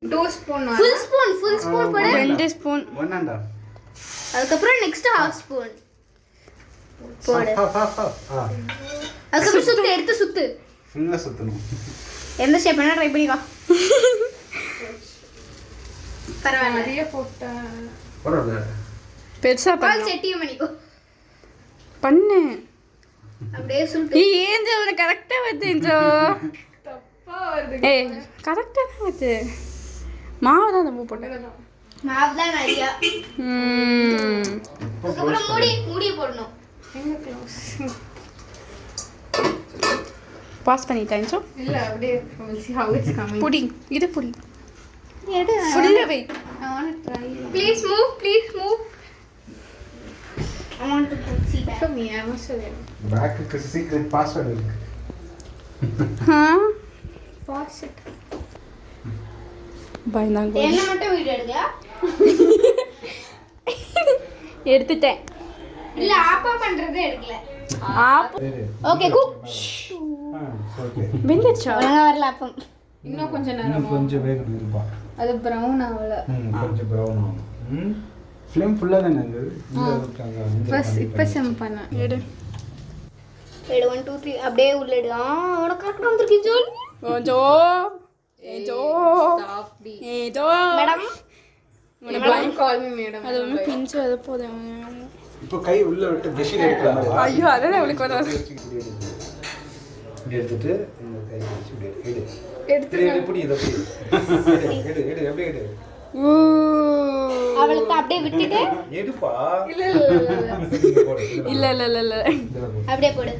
2 spoon full spoon போடு 2 spoon 1.5 அதுக்கு அப்புறம் நெக்ஸ்ட் ½ ஸ்பூன் போடு அதுக்கு அப்புறம் சுத்து எடுத்து சுத்து ஃபுல்லா சுத்தணும் எந்த ஷேப் வேணா ட்ரை பண்ணிக்கோ பரவாயில்ல நிறைய போட்டா பரவாயில்ல பெருசா பால் செட்டியும் பண்ணிக்கோ பண்ணு அப்படியே சுட்டு ஏஞ்சோ உனக்கு கரெக்டா வருதுஞ்சோ தப்பா வருது ஏய் கரெக்டா தான் வருது மாவு தான் நம்ம போட்டேன் மாவு தான் நிறையா அதுக்கப்புறம் மூடி போடணும் எங்க க்ளோஸ் பாஸ் பண்ணிட்டேன்ச்சோ இல்ல அப்படியே we'll see how it's coming. புடி இது புடி எடு ஃபுல்லா வை I want to try. Please move I want to see that For me, I must have it. பேக்குக்கு சீக்ரெட் பாஸ்வேர்ட் இருக்கு Pause it. பயந்தாங்க என்ன மட்டும் வீடியோ எடுக்கல எடுத்துட்டேன் இல்ல ஆப்பா பண்றதே எடுக்கல ஓகே குக் ஓகே வெந்துச்சா ஒழுங்கா வரல அப்பம் இன்னும் கொஞ்சம் இன்னும் நேரம் கொஞ்சம் வேகணும் இருப்பா அது brown ஆகல கொஞ்சம் ப்ரௌன் ஆகும் ஃப்ளேம் ஃபுல்லா தானே இருந்தது இப்ப சிம் பண்ண எடு எடு 1 2 3 அப்படியே உள்ள எடு உனக்கு கரெக்டா வந்திருக்கு ஜோல் ஓஜோ ஏஜோ stop the ஏஜோ madam don't call me madam. அது ஒன்று பிஞ்சு அது போதும் இப்போ கை உள்ள விட்டு பிரஷில் எடுக்கலாம் ஐயோ அதான் அவளுக்கு வரும் இப்படி எடுத்துட்டு இந்த கை வச்சு இப்படி எடு எடுத்து எப்படி இதை எடு அப்படியே எடு ஊ அவளுக்கு அப்படியே விட்டுட்டு எடுப்பா இல்ல இல்ல இல்ல இல்ல இல்ல இதுல போடு அப்படியே போடு